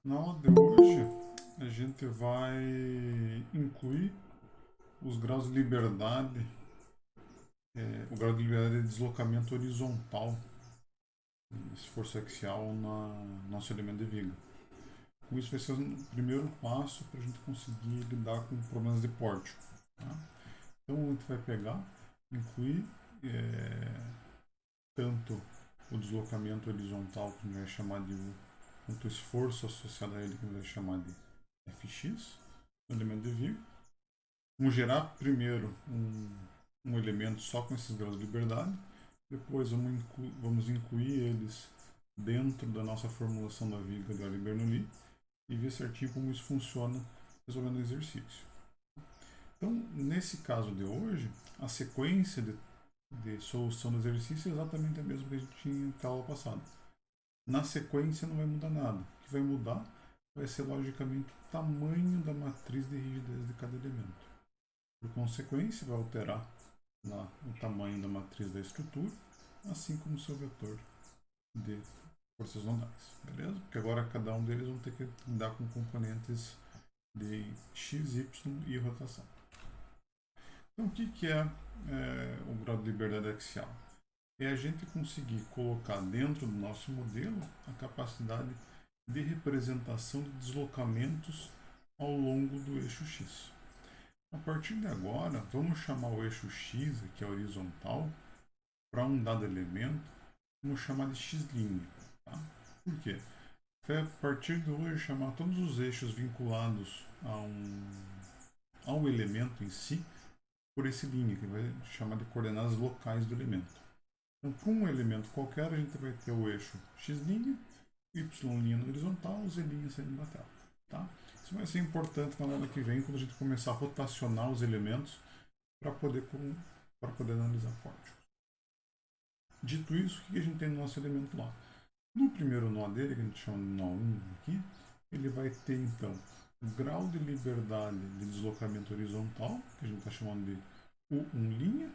Na aula de hoje, a gente vai incluir os graus de liberdade, o grau de liberdade de deslocamento horizontal e esforço axial no nosso elemento de viga. Com isso vai ser o primeiro passo para a gente conseguir lidar com problemas de pórtico. Tá? Então a gente vai pegar, incluir tanto o deslocamento horizontal, que a gente vai chamar de U, quanto o esforço associado a ele, que a gente vai chamar de Fx, no elemento de viga. Vamos gerar primeiro um elemento só com esses graus de liberdade, depois vamos incluir eles dentro da nossa formulação da viga da Bernoulli e ver certinho como isso funciona resolvendo o exercício. Então, nesse caso de hoje, a sequência de solução do exercício é exatamente a mesma que a gente tinha na aula passada. Na sequência não vai mudar nada. O que vai mudar vai ser logicamente o tamanho da matriz de rigidez de cada elemento. Por consequência, vai alterar o tamanho da matriz da estrutura, assim como o seu vetor de forças nodais, beleza? Porque agora cada um deles vão ter que lidar com componentes de x, y e rotação. Então, o que o grau de liberdade axial? É a gente conseguir colocar dentro do nosso modelo a capacidade de representação de deslocamentos ao longo do eixo x. A partir de agora, vamos chamar o eixo x, que é horizontal, para um dado elemento, vamos chamar de x'. Tá? Por quê? Vai a partir de hoje chamar todos os eixos vinculados ao elemento em si por esse linha, que vai chamar de coordenadas locais do elemento. Então, para um elemento qualquer, a gente vai ter o eixo x', y' no horizontal, z' saindo da tela. Tá? Isso vai ser importante na aula que vem, quando a gente começar a rotacionar os elementos para poder analisar códigos. Dito isso, o que a gente tem no nosso elemento lá? No primeiro nó dele, que a gente chama de nó 1 aqui, ele vai ter então o grau de liberdade de deslocamento horizontal, que a gente está chamando de U1',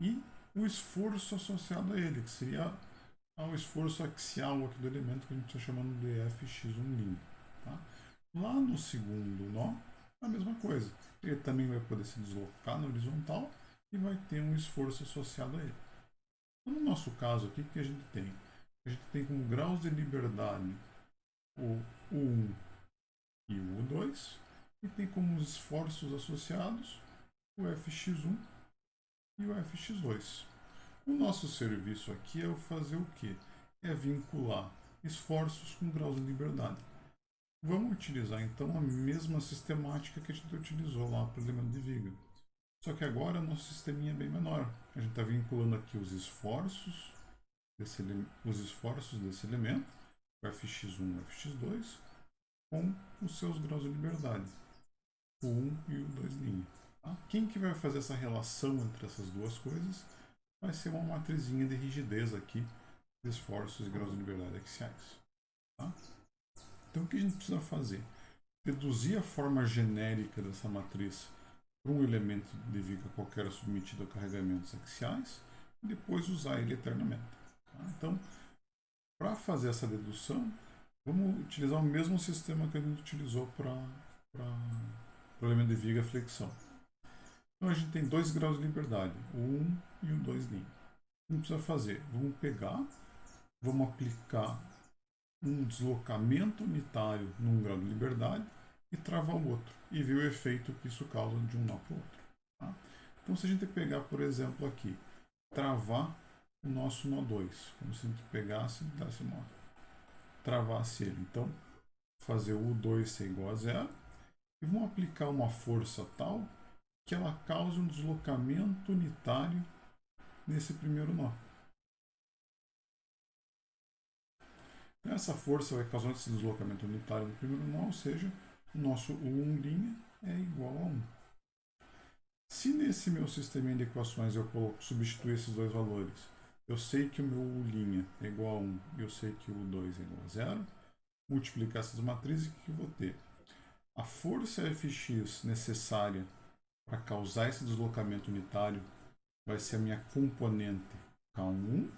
e o esforço associado a ele, que seria ao esforço axial aqui do elemento, que a gente está chamando de Fx1'. Tá? Lá no segundo nó, a mesma coisa. Ele também vai poder se deslocar na horizontal e vai ter um esforço associado a ele. Então, no nosso caso aqui, o que a gente tem? A gente tem como graus de liberdade o U1 e o U2, e tem como esforços associados o Fx1 e o Fx2. O nosso serviço aqui é fazer o quê? É vincular esforços com graus de liberdade. Vamos utilizar então a mesma sistemática que a gente utilizou lá para o elemento de viga. Só que agora nosso sisteminha é bem menor. A gente está vinculando aqui os esforços desse elemento, o Fx1 e o Fx2, com os seus graus de liberdade, o 1 e o 2'. Tá? Quem que vai fazer essa relação entre essas duas coisas vai ser uma matrizinha de rigidez aqui, de esforços e graus de liberdade axiais. Tá? Então o que a gente precisa fazer? Reduzir a forma genérica dessa matriz para um elemento de viga qualquer submetido a carregamentos axiais e depois usar ele eternamente. Tá? Então, para fazer essa dedução, vamos utilizar o mesmo sistema que a gente utilizou para o elemento de viga flexão. Então a gente tem dois graus de liberdade, o 1 e o 2'. O que a gente precisa fazer? Vamos aplicar um deslocamento unitário num grau de liberdade e travar o outro e ver o efeito que isso causa de um nó para o outro. Tá? Então, se a gente pegar, por exemplo, aqui, travar o nosso nó 2, como se a gente pegasse e desse nó, travasse ele. Então, fazer o U2 ser igual a zero e vamos aplicar uma força tal que ela cause um deslocamento unitário nesse primeiro nó. Essa força vai causar esse deslocamento unitário no primeiro nó, ou seja, o nosso U1' é igual a 1. Se nesse meu sistema de equações eu substituir esses dois valores, eu sei que o meu U' é igual a 1 e eu sei que o U2 é igual a 0, multiplicar essas matrizes, o que eu vou ter? A força Fx necessária para causar esse deslocamento unitário vai ser a minha componente K1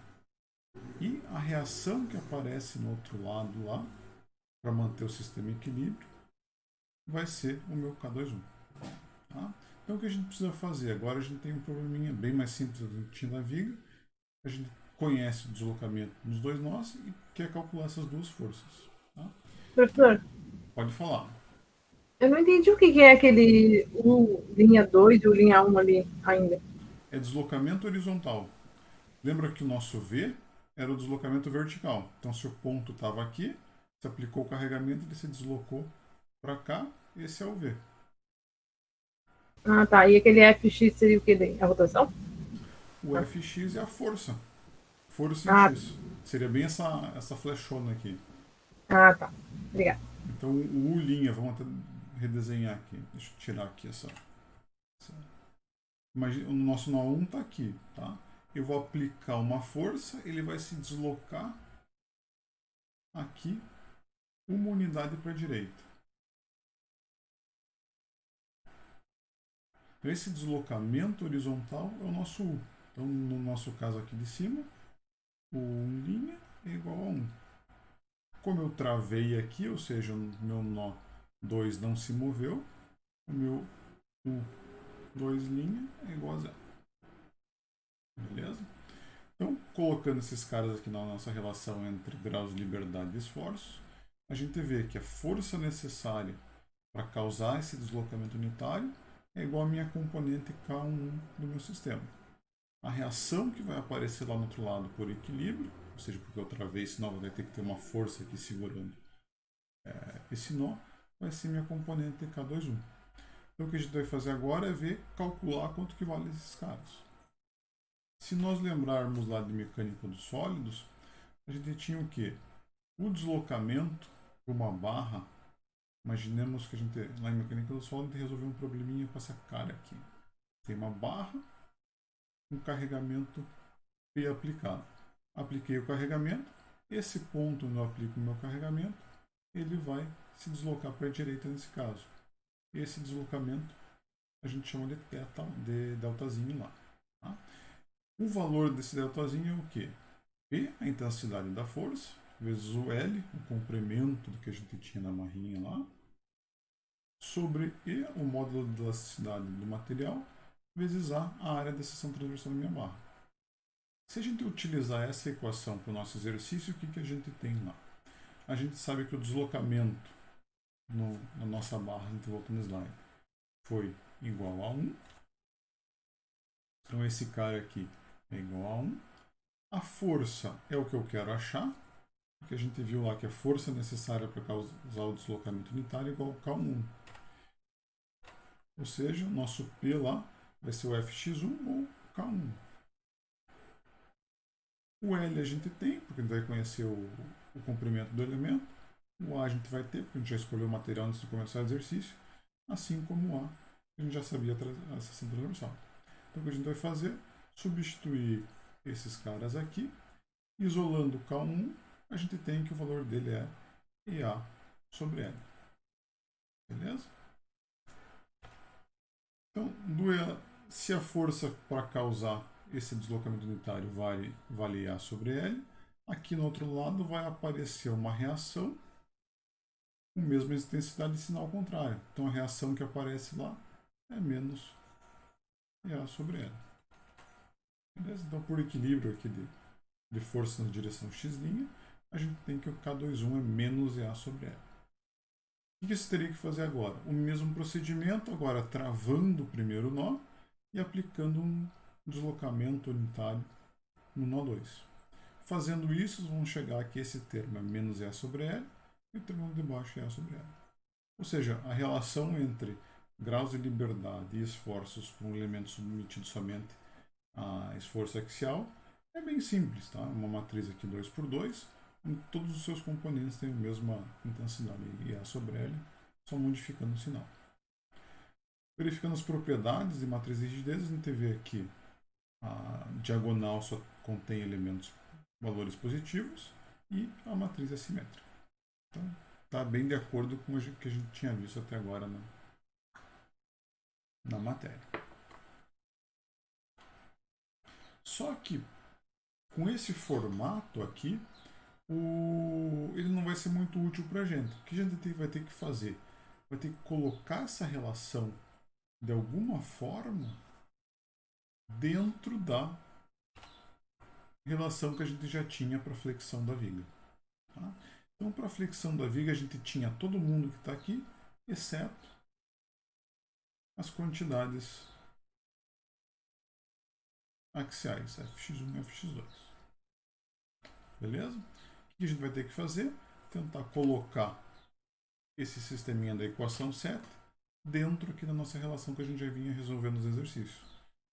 e a reação que aparece no outro lado lá para manter o sistema em equilíbrio, vai ser o meu K21. Tá? Então o que a gente precisa fazer? Agora a gente tem um probleminha bem mais simples do que tinha na viga. A gente conhece o deslocamento nos dois nós e quer calcular essas duas forças. Tá? Professor, Pode falar. eu não entendi o que é aquele linha 2 e o linha um ali ainda. É deslocamento horizontal. Lembra que o nosso V era o deslocamento vertical. Então, se o ponto estava aqui, você aplicou o carregamento, ele se deslocou para cá, esse é o V. Ah, tá. E aquele FX seria o que daí? A rotação? O Fx é a força. Força em Ah, X. Seria bem essa flechona aqui. tá. Obrigada. Então, o U', vamos até redesenhar aqui. Deixa eu tirar aqui essa. Imagina, o nosso nó 1 está aqui, tá? Eu vou aplicar uma força, ele vai se deslocar aqui uma unidade para a direita. Então, esse deslocamento horizontal é o nosso U. Então, no nosso caso aqui de cima, o 1' é igual a 1. Como eu travei aqui, ou seja, o meu nó 2 não se moveu, o meu U2' é igual a 0. Beleza? Então, colocando esses caras aqui na nossa relação entre graus de liberdade e esforço, a gente vê que a força necessária para causar esse deslocamento unitário é igual à minha componente K1 do meu sistema. A reação que vai aparecer lá no outro lado por equilíbrio, ou seja, porque eu travei esse nó, vai ter que ter uma força aqui segurando esse nó, vai ser minha componente K21. Então o que a gente vai fazer agora é calcular quanto que vale esses caras. Se nós lembrarmos lá de mecânica dos sólidos, a gente tinha o quê? O deslocamento de uma barra. Imaginemos que a gente, lá em mecânica do sólido, resolveu um probleminha com essa cara aqui. Tem uma barra, um carregamento P aplicado. Apliquei o carregamento, esse ponto onde eu aplico o meu carregamento, ele vai se deslocar para a direita nesse caso. Esse deslocamento a gente chama de θ, de deltazinho lá. Tá? O valor desse deltazinho é o quê? P, a intensidade da força, vezes o L, o comprimento do que a gente tinha na marrinha lá, sobre E, o módulo de elasticidade do material, vezes a área da seção transversal da minha barra. Se a gente utilizar essa equação para o nosso exercício, o que a gente tem lá? A gente sabe que o deslocamento na nossa barra, a gente volta no slide, foi igual a 1. Então esse cara aqui é igual a 1. A força é o que eu quero achar, porque a gente viu lá que a força necessária para causar o deslocamento unitário é igual a K1. Ou seja, o nosso P lá vai ser o Fx1 ou K1. O L a gente tem, porque a gente vai conhecer o comprimento do elemento. O A a gente vai ter, porque a gente já escolheu o material antes de começar o exercício. Assim como o A, a gente já sabia a seção transversal. Então o que a gente vai fazer? Substituir esses caras aqui. Isolando o K1, a gente tem que o valor dele é EA sobre L. Beleza? Então, se a força para causar esse deslocamento unitário vale A sobre L, aqui no outro lado vai aparecer uma reação com a mesma intensidade de sinal contrário. Então a reação que aparece lá é menos EA sobre L. Beleza? Então, por equilíbrio aqui de força na direção x', a gente tem que o K21 é menos EA sobre L. O que você teria que fazer agora? O mesmo procedimento, agora travando o primeiro nó e aplicando um deslocamento unitário no nó 2. Fazendo isso, vamos chegar aqui, esse termo é menos E sobre L e o termo de baixo é E sobre L. Ou seja, a relação entre graus de liberdade e esforços para um elemento submetido somente a esforço axial é bem simples, tá? Uma matriz aqui 2 por 2, todos os seus componentes têm a mesma intensidade, E sobre L, só modificando o sinal. Verificando as propriedades de matriz de rigidez, a gente vê aqui a diagonal só contém elementos, valores positivos, e a matriz é simétrica. Então, está bem de acordo com o que a gente tinha visto até agora na matéria. Só que, com esse formato aqui, ele não vai vai ser muito útil para a gente. O que a gente vai ter que fazer? Vai ter que colocar essa relação de alguma forma dentro da relação que a gente já tinha para a flexão da viga. Tá? Então, para a flexão da viga, a gente tinha todo mundo que está aqui, exceto as quantidades axiais, fx1 e fx2. Beleza? O que a gente vai ter que fazer? Tentar colocar esse sisteminha da equação certa dentro aqui da nossa relação que a gente já vinha resolvendo nos exercícios.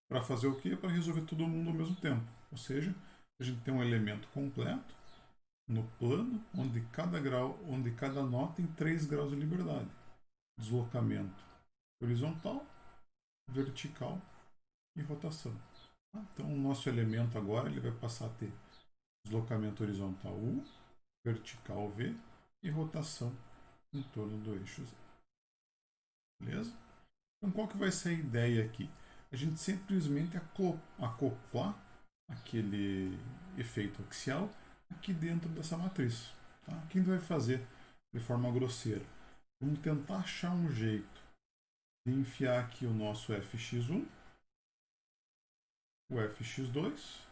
Para fazer o quê? Para resolver todo mundo ao mesmo tempo. Ou seja, a gente tem um elemento completo no plano onde cada nó tem 3 graus de liberdade. Deslocamento horizontal, vertical e rotação. Então, o nosso elemento agora ele vai passar a ter deslocamento horizontal U, vertical V e rotação em torno do eixo Z. Beleza? Então, qual que vai ser a ideia aqui? A gente simplesmente acoplar aquele efeito axial aqui dentro dessa matriz. Tá? O que a gente vai fazer de forma grosseira? Vamos tentar achar um jeito de enfiar aqui o nosso fx1, o fx2,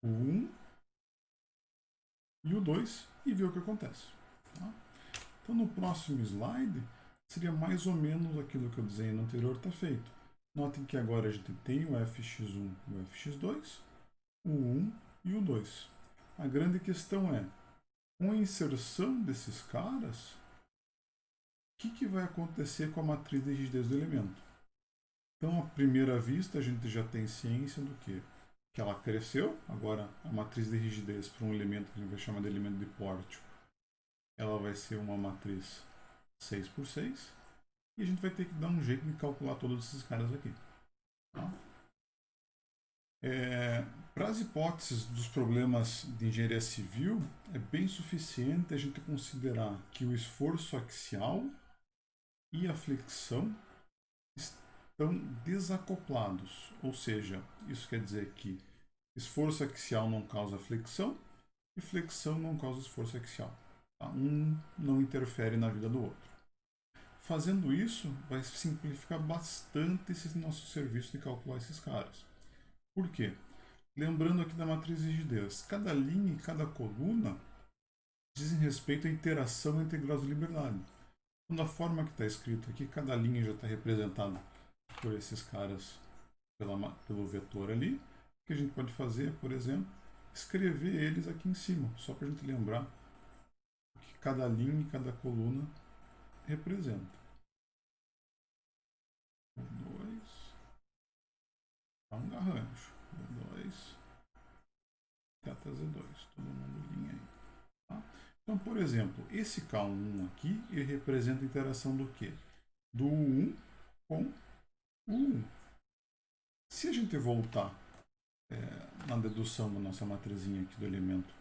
o 1 e o 2 e ver o que acontece. Tá? Então, no próximo slide, seria mais ou menos aquilo que eu desenhei no anterior está feito. Notem que agora a gente tem o fx1 e o fx2, o 1 e o 2. A grande questão é, com a inserção desses caras, o que vai acontecer com a matriz de rigidez do elemento? Então, à primeira vista, a gente já tem ciência do quê? Que ela cresceu, agora a matriz de rigidez para um elemento que a gente vai chamar de elemento de Porte, ela vai ser uma matriz 6x6, e a gente vai ter que dar um jeito de calcular todos esses caras aqui. Tá? Para as hipóteses dos problemas de engenharia civil, é bem suficiente a gente considerar que o esforço axial e a flexão estão desacoplados, ou seja, isso quer dizer que esforço axial não causa flexão e flexão não causa esforço axial. Tá? Um não interfere na vida do outro. Fazendo isso, vai simplificar bastante esse nosso serviço de calcular esses caras. Por quê? Lembrando aqui da matriz de rigidez, cada linha e cada coluna dizem respeito à interação entre graus de liberdade. Então, da forma que está escrito aqui, cada linha já está representada por esses caras pelo vetor ali. O que a gente pode fazer, por exemplo, escrever eles aqui em cima, só para a gente lembrar o que cada linha e cada coluna representa. 2, dá um garrancho. 2, teta Z2, todo mundo linha aí. Tá? Então, por exemplo, esse K1 aqui, ele representa a interação do quê? Do 1 com o 1. Se a gente voltar na dedução da nossa matrizinha aqui do elemento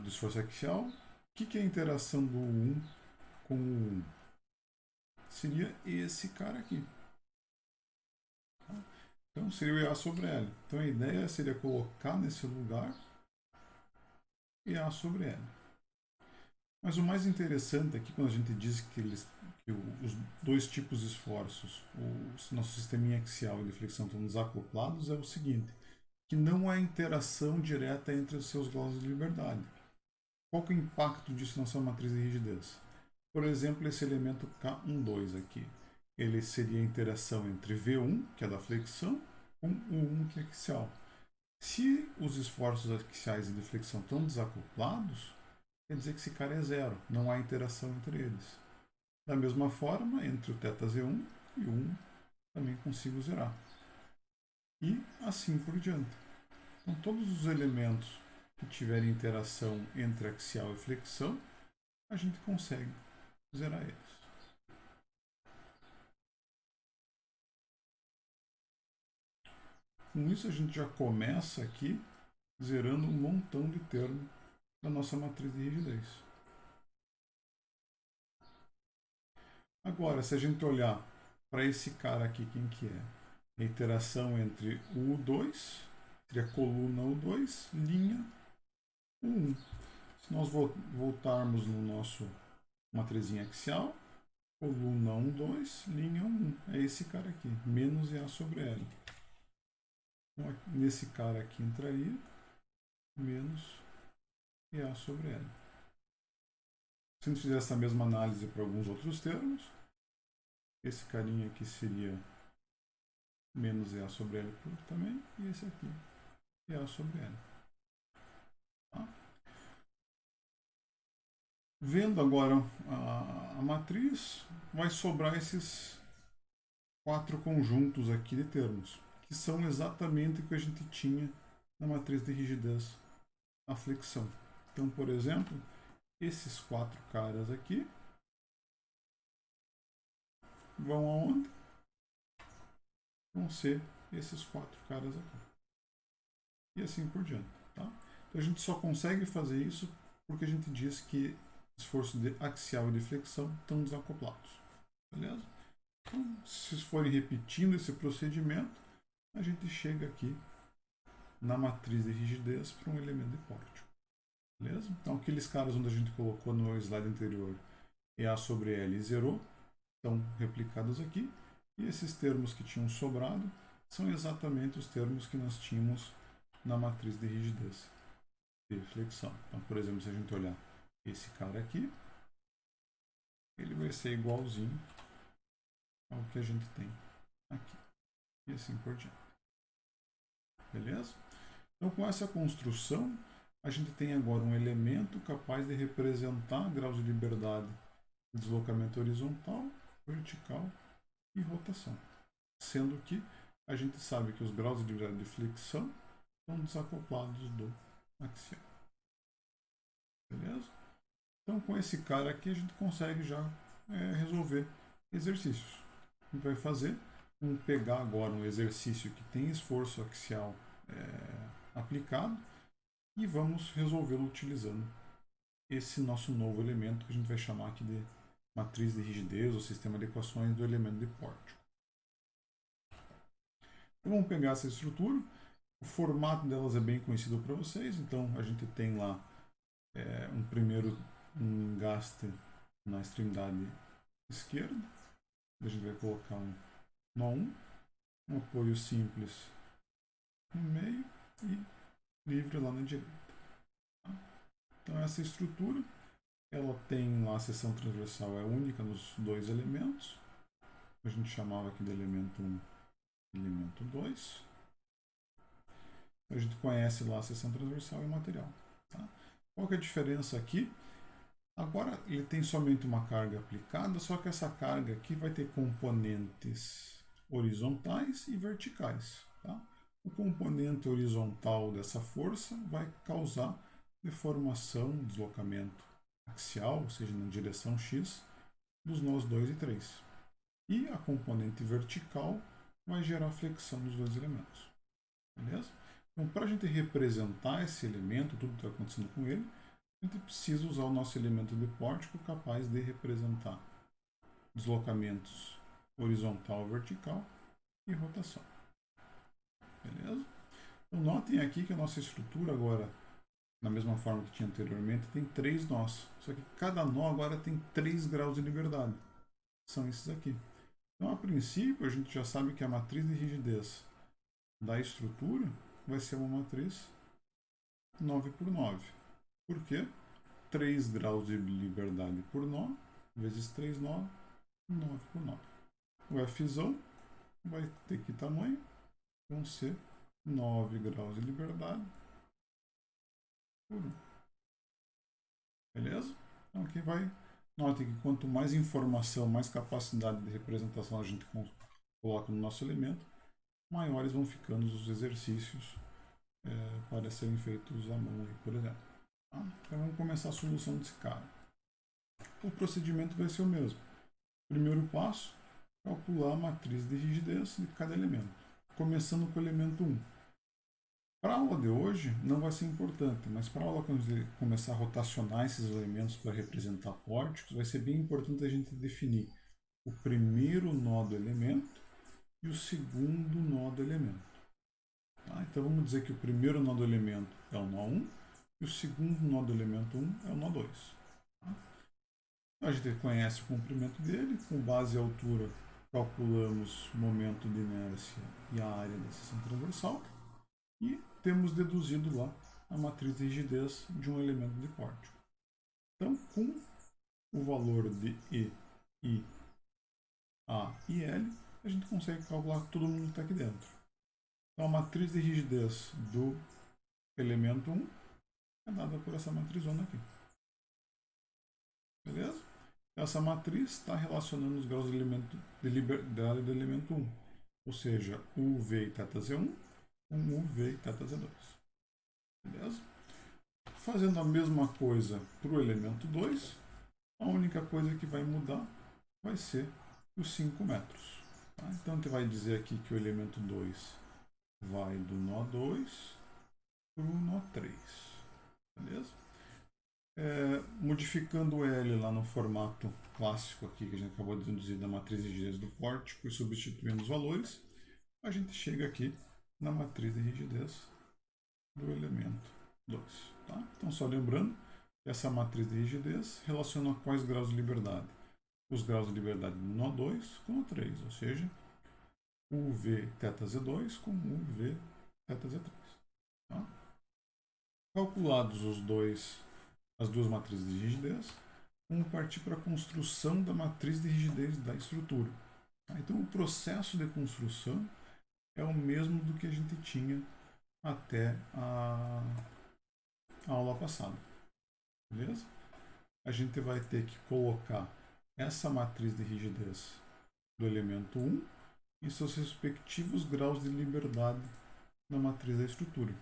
do esforço axial, o que é a interação do 1 com o 1? Seria esse cara aqui. Tá? Então seria o EA sobre L. Então a ideia seria colocar nesse lugar EA sobre L. Mas o mais interessante aqui, quando a gente diz que os dois tipos de esforços, o nosso sisteminha axial e de flexão estão desacoplados, é o seguinte, que não há interação direta entre os seus graus de liberdade. Qual que é o impacto disso na sua matriz de rigidez? Por exemplo, esse elemento K12 aqui. Ele seria a interação entre V1, que é da flexão, com o 1, que é axial. Se os esforços axiais e de flexão estão desacoplados, quer dizer que esse cara é zero, não há interação entre eles. Da mesma forma, entre o θz1 e o 1, também consigo zerar. E assim por diante. Então, todos os elementos que tiverem interação entre axial e flexão, a gente consegue zerar eles. Com isso, a gente já começa aqui zerando um montão de termos da nossa matriz de rigidez. Agora, se a gente olhar para esse cara aqui, quem que é? A interação entre o U2 Seria coluna U2, linha U1. Se nós voltarmos no nosso matrizinha axial, coluna 1, 2, linha 1. É esse cara aqui, menos EA sobre L. Então, nesse cara aqui entraria menos EA sobre L. Se a gente fizer essa mesma análise para alguns outros termos, esse carinha aqui seria menos EA sobre L puro também, e esse aqui, EA sobre L. Tá? Vendo agora a matriz, vai sobrar esses 4 conjuntos aqui de termos, que são exatamente o que a gente tinha na matriz de rigidez, a flexão. Então, por exemplo, esses 4 caras aqui vão aonde? Vão ser esses 4 caras aqui. E assim por diante. Tá? Então, a gente só consegue fazer isso porque a gente diz que esforço de axial e de flexão estão desacoplados. Beleza? Então, se forem repetindo esse procedimento, a gente chega aqui na matriz de rigidez para um elemento de pórtico. Beleza? Então, aqueles caras onde a gente colocou no slide anterior EA sobre L e zerou, estão replicados aqui. E esses termos que tinham sobrado são exatamente os termos que nós tínhamos na matriz de rigidez, de flexão. Então, por exemplo, se a gente olhar esse cara aqui, ele vai ser igualzinho ao que a gente tem aqui. E assim por diante. Beleza? Então, com essa construção, a gente tem agora um elemento capaz de representar graus de liberdade, deslocamento horizontal, vertical e rotação. Sendo que a gente sabe que os graus de liberdade de flexão são desacoplados do axial. Beleza? Então, com esse cara aqui, a gente consegue já resolver exercícios. A gente vai fazer, vamos pegar agora um exercício que tem esforço axial aplicado e vamos resolvê-lo utilizando esse nosso novo elemento que a gente vai chamar aqui de matriz de rigidez ou sistema de equações do elemento de pórtico. Então, vamos pegar essa estrutura. O formato delas é bem conhecido para vocês, então a gente tem lá um primeiro engaste na extremidade esquerda, a gente vai colocar um nó 1, um apoio simples no meio e livre lá na direita. Tá? Então essa estrutura, ela tem lá a seção transversal é única nos dois elementos, a gente chamava aqui de elemento 1 e elemento 2. A gente conhece lá a seção transversal e o material. Tá? Qual que é a diferença aqui? Agora ele tem somente uma carga aplicada, só que essa carga aqui vai ter componentes horizontais e verticais. Tá? O componente horizontal dessa força vai causar deformação, deslocamento axial, ou seja, na direção x, dos nós 2 e 3. E a componente vertical vai gerar flexão dos dois elementos. Beleza? Então, para a gente representar esse elemento, tudo que está acontecendo com ele, a gente precisa usar o nosso elemento de pórtico capaz de representar deslocamentos horizontal, vertical e rotação. Beleza? Então, notem aqui que a nossa estrutura agora, na mesma forma que tinha anteriormente, tem 3 nós. Só que cada nó agora tem 3 graus de liberdade. São esses aqui. Então, a princípio, a gente já sabe que a matriz de rigidez da estrutura vai ser uma matriz 9 por 9. Por quê? 3 graus de liberdade por nó, vezes 3 nó, 9 por 9. O Fzão vai ter que tamanho? Vão ser 9 graus de liberdade por 1. Beleza? Então aqui vai. Notem que quanto mais informação, mais capacidade de representação a gente coloca no nosso elemento, maiores vão ficando os exercícios para serem feitos à mão, aí, por exemplo. Tá? Então vamos começar a solução desse cara. O procedimento vai ser o mesmo. Primeiro passo, calcular a matriz de rigidez de cada elemento, começando com o elemento 1. Para a aula de hoje não vai ser importante, mas para a aula quando a gente começar a rotacionar esses elementos para representar pórticos, vai ser bem importante a gente definir o primeiro nó do elemento e o segundo nó do elemento. Tá? Então vamos dizer que o primeiro nó do elemento é o nó 1 e o segundo nó do elemento 1 é o nó 2. Tá? A gente conhece o comprimento dele, com base em altura calculamos o momento de inércia e a área da seção transversal e temos deduzido lá a matriz de rigidez de um elemento de pórtico. Então, com o valor de E, I, A e L, a gente consegue calcular todo mundo que está aqui dentro. Então, a matriz de rigidez do elemento 1 é dada por essa matrizona aqui. Beleza? Essa matriz está relacionando os graus de liberdade do elemento 1. Ou seja, UV e θz1 com UV e θz2. Beleza? Fazendo a mesma coisa para o elemento 2, a única coisa que vai mudar vai ser os 5 metros. Tá? Então, a gente vai dizer aqui que o elemento 2 vai do nó 2 para o nó 3. Beleza? Modificando o L lá no formato clássico aqui que a gente acabou de deduzir da matriz de rigidez do pórtico e substituindo os valores, a gente chega aqui na matriz de rigidez do elemento 2. Tá? Então, só lembrando, essa matriz de rigidez relaciona quais graus de liberdade? Os graus de liberdade do nó 2 com o 3, ou seja, UV θz2 com UV θz3. Tá? Calculados as duas matrizes de rigidez, vamos partir para a construção da matriz de rigidez da estrutura. Tá? Então, o processo de construção é o mesmo do que a gente tinha até a aula passada. Beleza? A gente vai ter que colocar essa matriz de rigidez do elemento 1 e seus respectivos graus de liberdade na matriz da estrutura.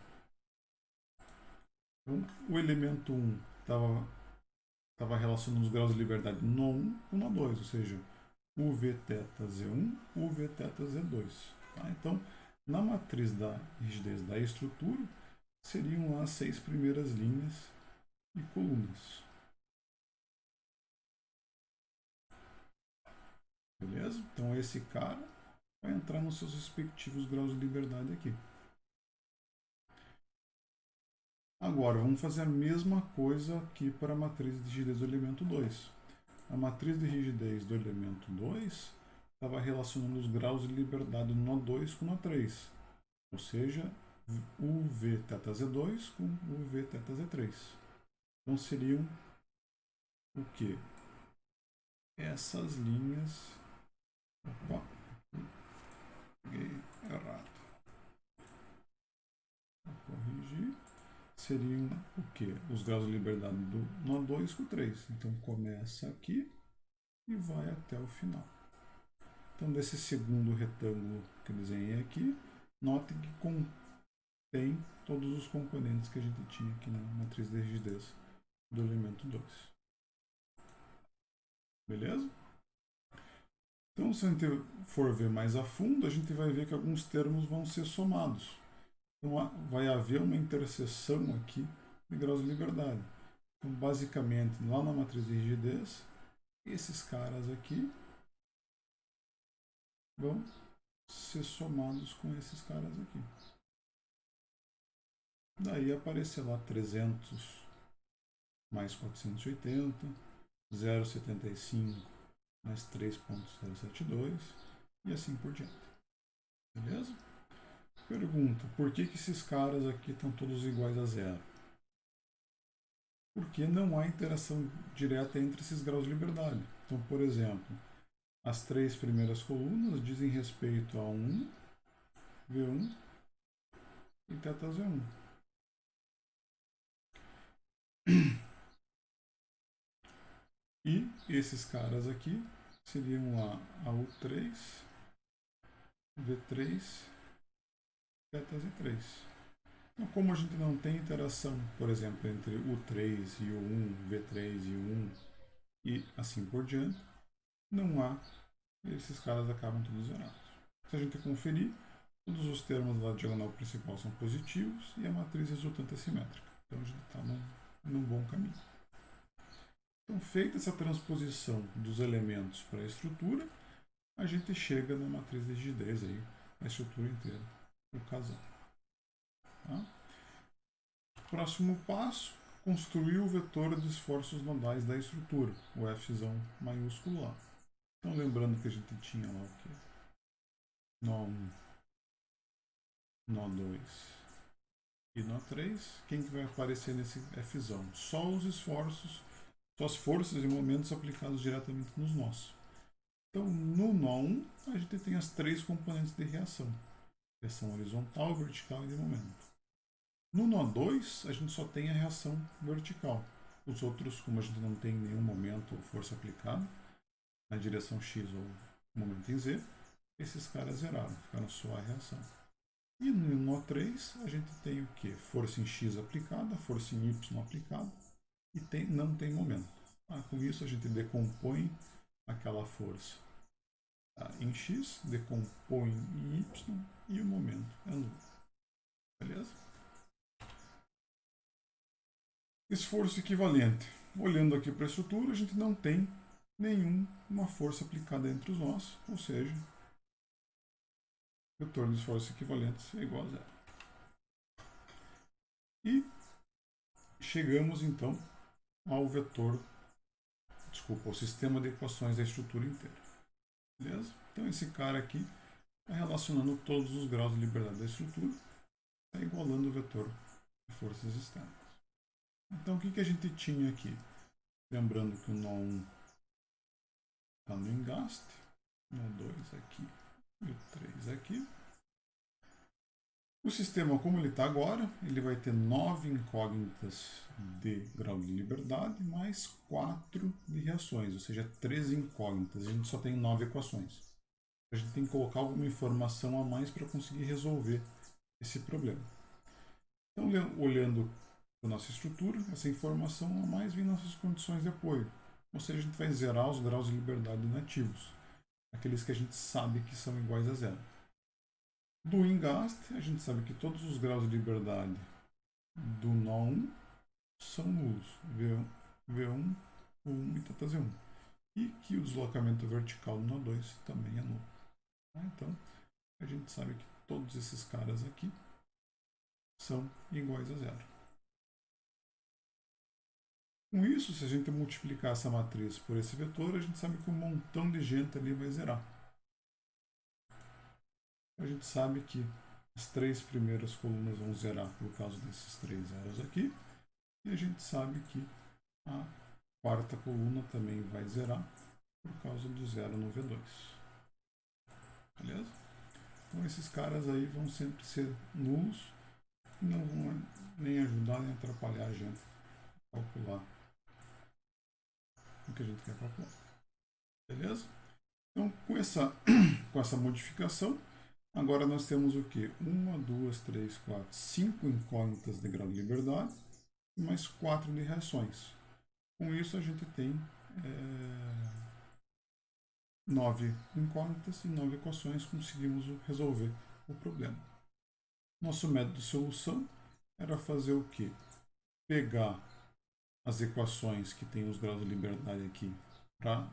Então, o elemento 1 estava relacionando os graus de liberdade no 1 com no 2, ou seja, UVθz1, UVθz2. Tá? Então, na matriz da rigidez da estrutura, seriam as 6 primeiras linhas e colunas. Beleza? Então, esse cara vai entrar nos seus respectivos graus de liberdade aqui. Agora, vamos fazer a mesma coisa aqui para a matriz de rigidez do elemento 2. A matriz de rigidez do elemento 2 estava relacionando os graus de liberdade no nó 2 com o nó 3. Ou seja, UVθz2 com UVθz3. Então, seriam o quê? Essas linhas... Opa! Peguei errado. Vou corrigir. Seriam o quê? Os graus de liberdade do nó 2 com 3. Então, começa aqui e vai até o final. Então, desse segundo retângulo que eu desenhei aqui, note que contém todos os componentes que a gente tinha aqui na matriz de rigidez do elemento 2. Beleza? Então, se a gente for ver mais a fundo, a gente vai ver que alguns termos vão ser somados. Então, vai haver uma interseção aqui de graus de liberdade. Então, basicamente, lá na matriz de rigidez, esses caras aqui vão ser somados com esses caras aqui. Daí aparecer lá 300 mais 480, 0,75 mais 3,072 e assim por diante. Beleza? Pergunta, por que esses caras aqui estão todos iguais a zero? Porque não há interação direta entre esses graus de liberdade. Então, por exemplo, as 3 primeiras colunas dizem respeito a 1, V1 e θz1. E esses caras aqui seriam a U3, V3, θz3. Então, como a gente não tem interação, por exemplo, entre U3 e o 1, V3 e o 1 e assim por diante, não há, esses caras acabam todos zerados. Se a gente conferir, todos os termos da diagonal principal são positivos e a matriz resultante é simétrica. Então a gente está num bom caminho. Então, feita essa transposição dos elementos para a estrutura, a gente chega na matriz de rigidez aí, a estrutura inteira, o casal. Tá? Próximo passo, construir o vetor de esforços nodais da estrutura, o F maiúsculo lá. Então, lembrando que a gente tinha lá o quê? Nó 1, Nó 2 e Nó 3. Quem que vai aparecer nesse F? Só os esforços, só as forças e momentos aplicados diretamente nos nós. Então, no nó 1, a gente tem as três componentes de reação. Reação horizontal, vertical e de momento. No nó 2, a gente só tem a reação vertical. Os outros, como a gente não tem nenhum momento ou força aplicada, na direção X ou momento em Z, esses caras zeraram, ficaram só a reação. E no nó 3, a gente tem o que? Força em X aplicada, força em Y aplicada, e não tem momento. Com isso, a gente decompõe aquela força em X, decompõe em Y e o momento é nulo. Beleza? Esforço equivalente. Olhando aqui para a estrutura, a gente não tem nenhuma força aplicada entre os nós, ou seja, o vetor de esforços equivalentes é igual a zero. E chegamos então ao ao sistema de equações da estrutura inteira. Beleza? Então esse cara aqui está relacionando todos os graus de liberdade da estrutura, está igualando o vetor de forças externas. Então o que a gente tinha aqui? Lembrando que o nó 1 está no engaste, nó 2 aqui e o 3 aqui. O sistema, como ele está agora, ele vai ter 9 incógnitas de grau de liberdade mais 4 de reações, ou seja, 13 incógnitas. A gente só tem 9 equações. A gente tem que colocar alguma informação a mais para conseguir resolver esse problema. Então, olhando para a nossa estrutura, essa informação a mais vem nossas condições de apoio. Ou seja, a gente vai zerar os graus de liberdade nativos, aqueles que a gente sabe que são iguais a zero. Do engaste, a gente sabe que todos os graus de liberdade do nó 1 são nulos, V1, U1 e θz1. E que o deslocamento vertical do nó 2 também é nulo. Então, a gente sabe que todos esses caras aqui são iguais a zero. Com isso, se a gente multiplicar essa matriz por esse vetor, a gente sabe que um montão de gente ali vai zerar. A gente sabe que as três primeiras colunas vão zerar por causa desses três zeros aqui. E a gente sabe que a quarta coluna também vai zerar por causa do zero no V2. Beleza? Então esses caras aí vão sempre ser nulos e não vão nem ajudar nem atrapalhar a gente a calcular o que a gente quer calcular. Beleza? Então com essa modificação, agora nós temos o que? 1, 2, 3, 4, 5 incógnitas de grau de liberdade e mais 4 de reações. Com isso a gente tem 9 incógnitas e 9 equações, conseguimos resolver o problema. Nosso método de solução era fazer o quê? Pegar as equações que têm os graus de liberdade aqui para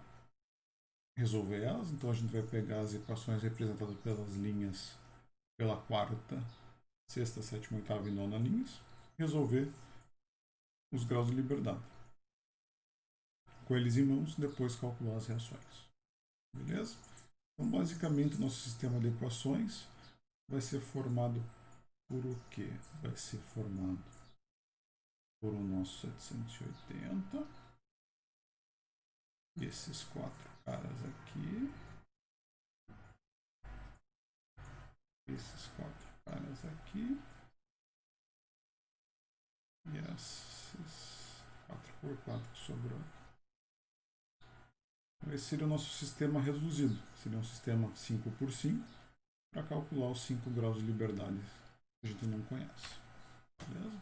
resolver elas. Então a gente vai pegar as equações representadas pelas linhas, pela quarta, sexta, sétima, oitava e nona linhas, resolver os graus de liberdade. Com eles em mãos, depois calcular as reações. Beleza? Então, basicamente, o nosso sistema de equações vai ser formado por o quê? Vai ser formado por o nosso 780, esses quatro caras aqui, esses quatro caras aqui, e esses 4x4 que sobrou. Esse seria o nosso sistema reduzido, seria um sistema 5x5, para calcular os 5 graus de liberdade que a gente não conhece. Beleza?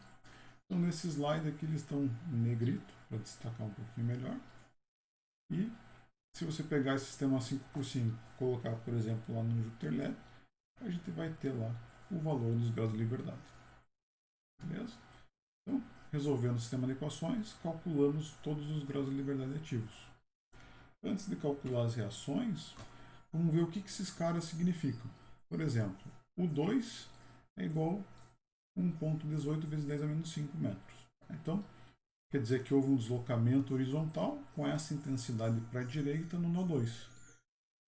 Então, nesse slide aqui, eles estão em negrito, para destacar um pouquinho melhor. E se você pegar esse sistema 5x5 e colocar, por exemplo, lá no JupyterLab, a gente vai ter lá o valor dos graus de liberdade. Beleza? Então, resolvendo o sistema de equações, calculamos todos os graus de liberdade ativos. Antes de calcular as reações, vamos ver o que esses caras significam. Por exemplo, o 2 é igual 1,18 vezes 10 a menos 5 metros. Então, quer dizer que houve um deslocamento horizontal com essa intensidade para a direita no nó 2. Se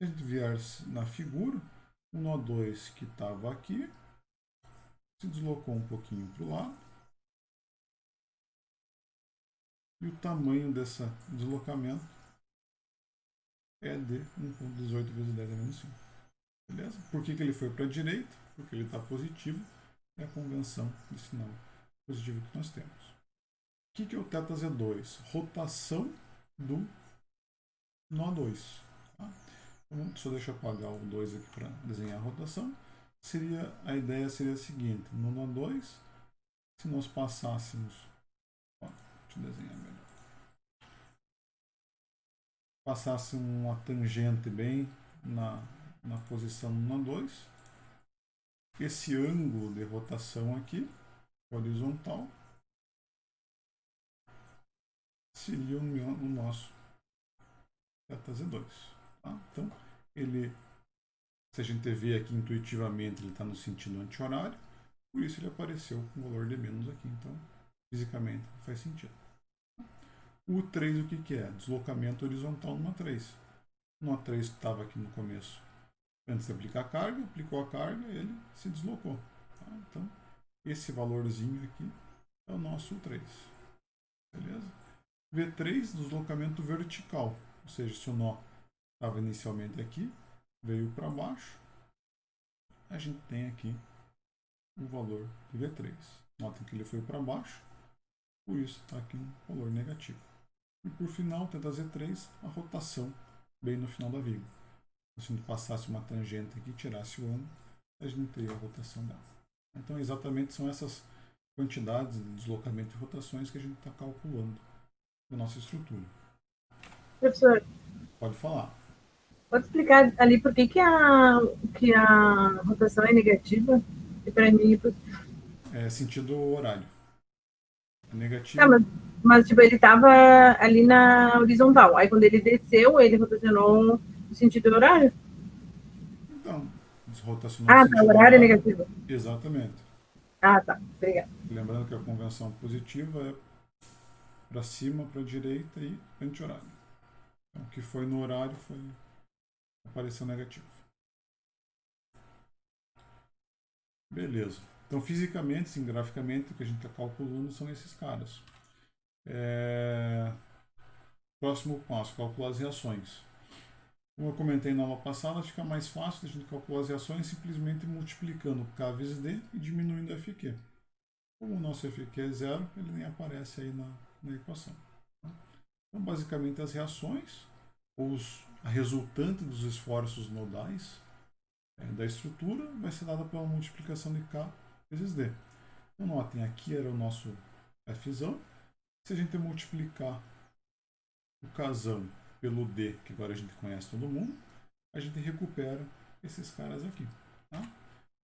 a gente vier na figura, o nó 2 que estava aqui se deslocou um pouquinho para o lado. E o tamanho desse deslocamento é de 1,18 vezes 10 a menos 5. Beleza? Por que ele foi para a direita? Porque ele está positivo. É a convenção de sinal positivo que nós temos. O que é o θz2? Rotação do nó 2. Tá? Então, só deixa eu apagar o 2 aqui para desenhar a rotação. A ideia seria a seguinte: no nó 2, se nós passássemos. Deixa eu desenhar melhor. Passasse uma tangente bem na posição no nó 2, esse ângulo de rotação aqui, horizontal, seria o nosso θz2. Tá? Então, se a gente vê aqui intuitivamente, ele está no sentido anti-horário, por isso ele apareceu com o valor de menos aqui. Então, fisicamente, faz sentido. O 3, o que é? Deslocamento horizontal no nó 3. O nó 3 estava aqui no começo. Antes de aplicar a carga, aplicou a carga, ele se deslocou. Tá? Então, esse valorzinho aqui é o nosso 3. Beleza? V3, deslocamento vertical. Ou seja, se o nó estava inicialmente aqui, veio para baixo, a gente tem aqui o valor de V3. Notem que ele foi para baixo, por isso está aqui um valor negativo. E por final, θz3, a rotação bem no final da vírgula. Se a gente passasse uma tangente aqui e tirasse o ângulo, a gente teria a rotação dela. Então, exatamente são essas quantidades de deslocamento e rotações que a gente está calculando na nossa estrutura. Professor, Pode falar. pode explicar ali por que a rotação é negativa? E para mim, É sentido horário. É tá, negativo. mas tipo, ele estava ali na horizontal. Aí quando ele desceu, ele rotacionou no sentido horário? Então, rotacionou no Ah, tá, o sentido horário é horário. negativo. Exatamente. Ah, tá, obrigada. Lembrando que a convenção positiva é para cima, para a direita e anti-horário. Então, o que foi no horário apareceu negativo. Beleza. Então, fisicamente, sim, graficamente, o que a gente está calculando são esses caras. Próximo passo, calcular as reações. Como eu comentei na aula passada, fica mais fácil a gente calcular as reações simplesmente multiplicando K vezes D e diminuindo o FQ. Como o nosso FQ é zero, ele nem aparece aí na equação. Tá? Então, basicamente, as reações, a resultante dos esforços nodais da estrutura, vai ser dada pela multiplicação de K vezes D. Então, notem, aqui era o nosso Fzão. Se a gente multiplicar o Kzão pelo D, que agora a gente conhece todo mundo, a gente recupera esses caras aqui. Tá?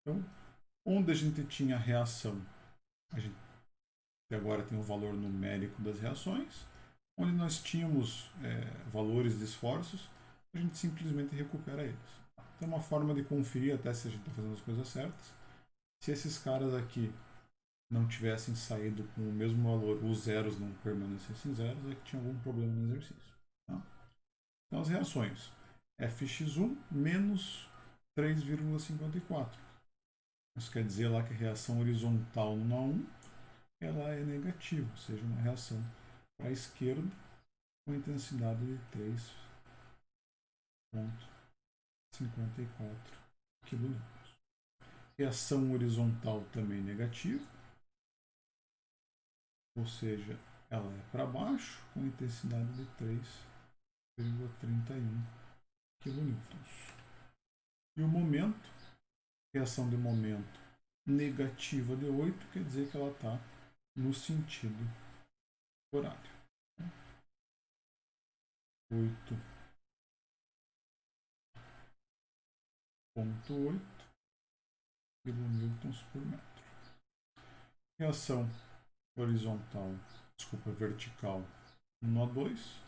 Então, onde a gente tinha a reação, a gente agora tem o valor numérico das reações. Onde nós tínhamos valores de esforços, a gente simplesmente recupera eles. Então, uma forma de conferir até se a gente está fazendo as coisas certas. Se esses caras aqui não tivessem saído com o mesmo valor, os zeros não permanecessem zeros, é que tinha algum problema no exercício. Tá? Então, as reações. Fx1 menos 3,54. Isso quer dizer lá que a reação horizontal no nó 1 ela é negativa, ou seja, uma reação para a esquerda com intensidade de 3,54 kN. Reação horizontal também negativa, ou seja, ela é para baixo com intensidade de 3,31 kN. E o momento, reação de momento negativa de 8, quer dizer que ela está no sentido horário. 8,8 kN por metro. Reação vertical no nó 2,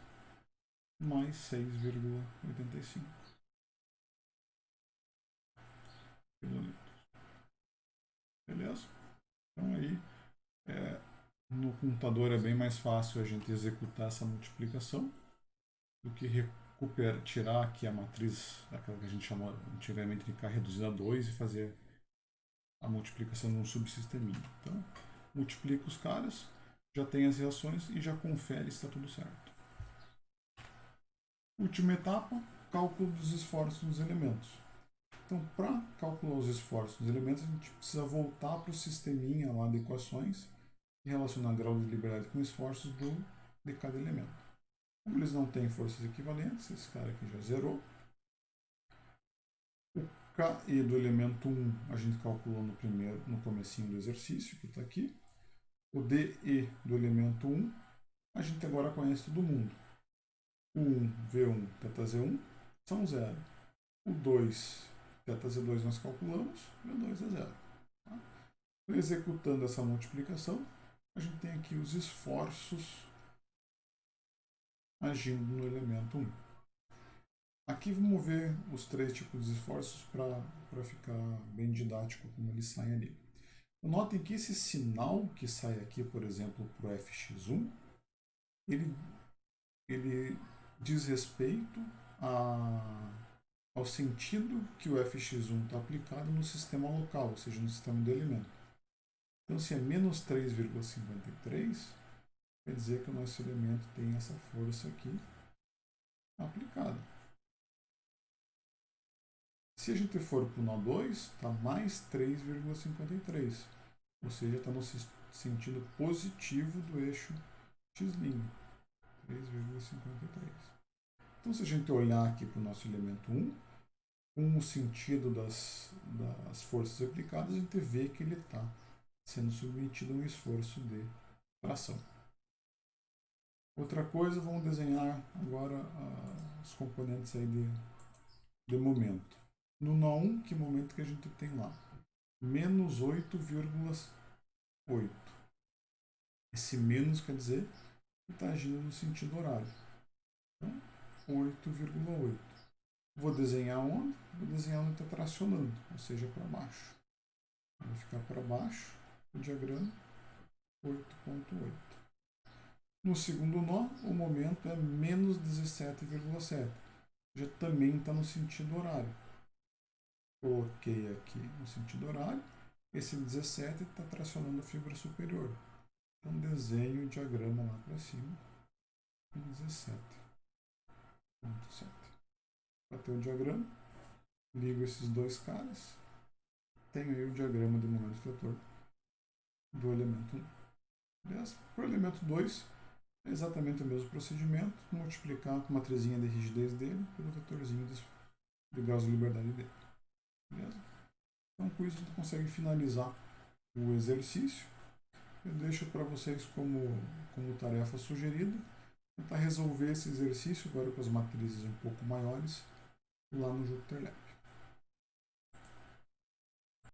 mais 6,85 kN. Beleza? Então aí, no computador é bem mais fácil a gente executar essa multiplicação do que tirar aqui a matriz, aquela que a gente chamou antigamente de K reduzido a 2 e fazer a multiplicação num subsisteminha. Então, multiplica os caras, já tem as reações e já confere se está tudo certo. Última etapa, cálculo dos esforços dos elementos. Então, para calcular os esforços dos elementos, a gente precisa voltar para o sisteminha lá de equações e relacionar grau de liberdade com esforços de cada elemento. Como eles não têm forças equivalentes, esse cara aqui já zerou. O KE do elemento 1 a gente calculou no comecinho do exercício, que está aqui. O DE do elemento 1, a gente agora conhece todo mundo. O 1, V1, θZ1 são 0. O 2, θZ2 nós calculamos, V2 é 0. Tá? Então, executando essa multiplicação, a gente tem aqui os esforços agindo no elemento 1. Aqui vamos ver os três tipos de esforços para ficar bem didático como eles saem ali. Notem que esse sinal que sai aqui, por exemplo, para o fx1, ele diz respeito ao sentido que o fx1 está aplicado no sistema local, ou seja, no sistema do elemento. Então, se é menos 3,53, quer dizer que o nosso elemento tem essa força aqui aplicada. Se a gente for para o nó 2, está mais 3,53, ou seja, está no sentido positivo do eixo x', 3,53. Então, se a gente olhar aqui para o nosso elemento 1, com o sentido das forças aplicadas, a gente vê que ele está sendo submetido a um esforço de tração. Outra coisa, vamos desenhar agora os componentes aí de momento. No nó 1, que momento que a gente tem lá? Menos 8,8. Esse menos quer dizer que está agindo no sentido horário. Então, 8,8. Vou desenhar onde? Vou desenhar onde está tracionando, ou seja, para baixo. Vai ficar para baixo o diagrama 8,8. No segundo nó, o momento é menos 17,7. Já também está no sentido horário. Coloquei aqui no sentido horário. Esse 17 está tracionando a fibra superior. Então, desenho o diagrama lá para cima. 17,7. Para ter o diagrama, ligo esses dois caras. Tenho aí o diagrama do momento trator do elemento 1. Beleza? Para o elemento 2, é exatamente o mesmo procedimento. Multiplicar a matrizinha de rigidez dele pelo vetorzinho de graus de liberdade dele. Beleza? Então, com isso, a gente consegue finalizar o exercício. Eu deixo para vocês como tarefa sugerida tentar resolver esse exercício agora com as matrizes um pouco maiores lá no Jupyter Lab.